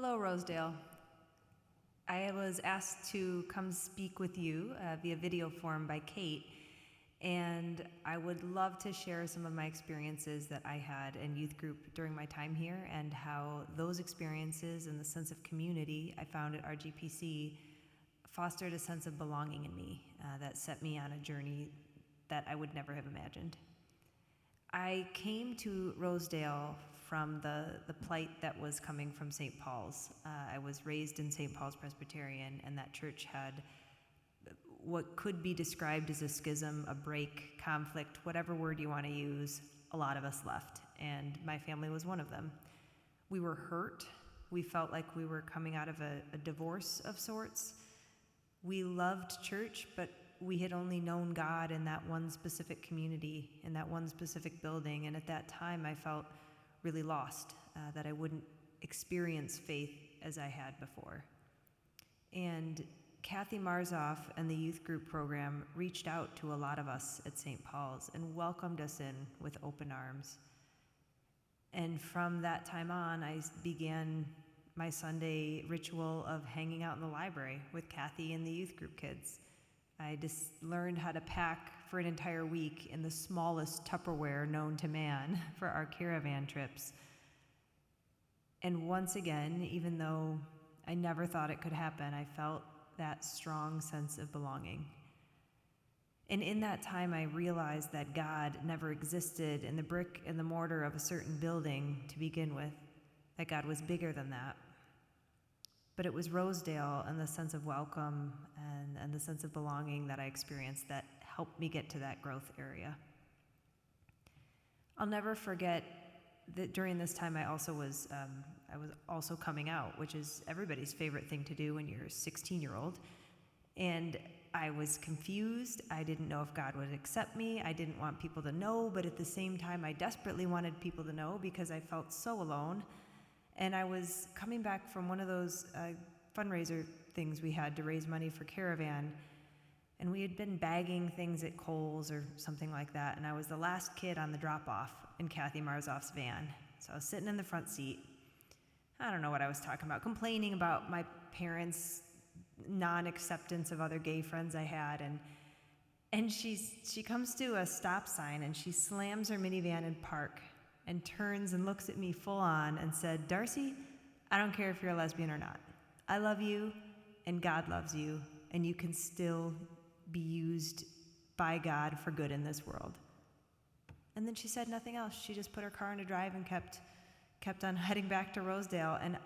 Hello, Rosedale. I was asked to come speak with you via video form by Kate, and I would love to share some of my experiences that I had in youth group during my time here and how those experiences and the sense of community I found at RGPC fostered a sense of belonging in me that set me on a journey that I would never have imagined. I came to Rosedale from the plight that was coming from St. Paul's. I was raised in St. Paul's Presbyterian, and that church had what could be described as a schism, a break, conflict, whatever word you want to use. A lot of us left, and my family was one of them. We were hurt. We felt like we were coming out of a divorce of sorts. We loved church, but we had only known God in that one specific community, in that one specific building, and at that time I felt really lost, that I wouldn't experience faith as I had before. And Kathy Marzoff and the youth group program reached out to a lot of us at St. Paul's and welcomed us in with open arms. And from that time on, I began my Sunday ritual of hanging out in the library with Kathy and the youth group kids. I just learned how to pack for an entire week in the smallest Tupperware known to man for our caravan trips. And once again, even though I never thought it could happen, I felt that strong sense of belonging. And in that time, I realized that God never existed in the brick and the mortar of a certain building to begin with, that God was bigger than that. But it was Rosedale and the sense of welcome and the sense of belonging that I experienced that helped me get to that growth area. I'll never forget that during this time I was also coming out, which is everybody's favorite thing to do when you're a 16-year-old. And I was confused. I didn't know if God would accept me. I didn't want people to know, but at the same time I desperately wanted people to know because I felt so alone. And I was coming back from one of those fundraiser things we had to raise money for Caravan, and we had been bagging things at Kohl's or something like that, and I was the last kid on the drop-off in Kathy Marzoff's van. So I was sitting in the front seat. I don't know what I was talking about, complaining about my parents' non-acceptance of other gay friends I had, and she comes to a stop sign, and she slams her minivan in park, and turns and looks at me full on and said, "Darcy, I don't care if you're a lesbian or not. I love you, and God loves you, and you can still be used by God for good in this world." And then she said nothing else. She just put her car into drive and kept on heading back to Rosedale, and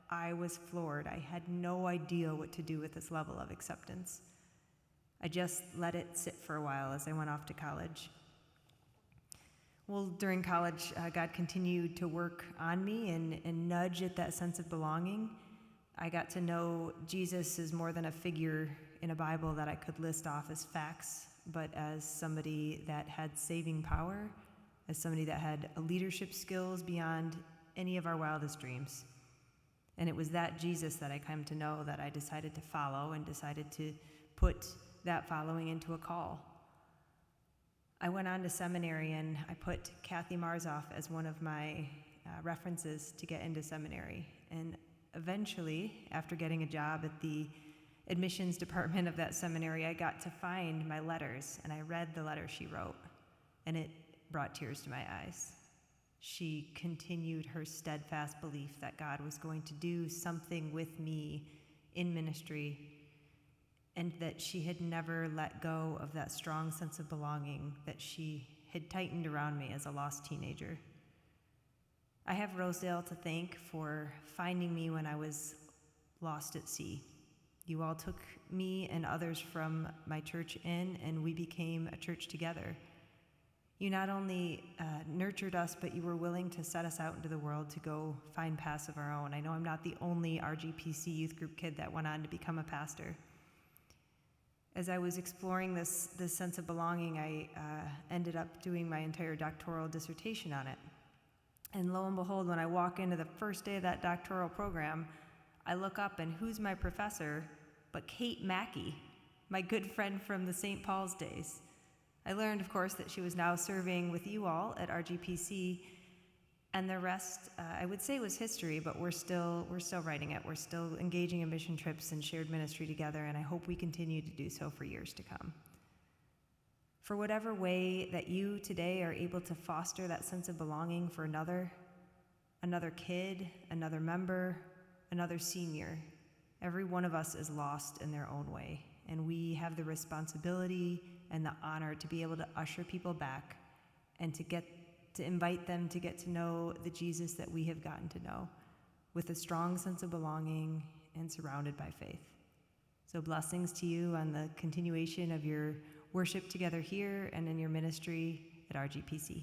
I was floored. I had no idea what to do with this level of acceptance. I just let it sit for a while as I went off to college. Well, during college, God continued to work on me and nudge at that sense of belonging. I got to know Jesus as more than a figure in a Bible that I could list off as facts, but as somebody that had saving power, as somebody that had leadership skills beyond any of our wildest dreams. And it was that Jesus that I came to know that I decided to follow and decided to put that following into a call. I went on to seminary, and I put Kathy Marzoff as one of my references to get into seminary. And eventually, after getting a job at the admissions department of that seminary, I got to find my letters, and I read the letter she wrote, and it brought tears to my eyes. She continued her steadfast belief that God was going to do something with me in ministry, and that she had never let go of that strong sense of belonging that she had tightened around me as a lost teenager. I have Rosedale to thank for finding me when I was lost at sea. You all took me and others from my church in, and we became a church together. You not only nurtured us, but you were willing to set us out into the world to go find paths of our own. I know I'm not the only RGPC youth group kid that went on to become a pastor. As I was exploring this sense of belonging, I ended up doing my entire doctoral dissertation on it. And lo and behold, when I walk into the first day of that doctoral program, I look up, and who's my professor but Kate Mackey, my good friend from the St. Paul's days. I learned, of course, that she was now serving with you all at RGPC, And the rest, I would say, was history, but we're still writing it. We're still engaging in mission trips and shared ministry together, and I hope we continue to do so for years to come. For whatever way that you today are able to foster that sense of belonging for another kid, another member, another senior, every one of us is lost in their own way, and we have the responsibility and the honor to be able to usher people back and to invite them to get to know the Jesus that we have gotten to know with a strong sense of belonging and surrounded by faith. So blessings to you on the continuation of your worship together here and in your ministry at RGPC.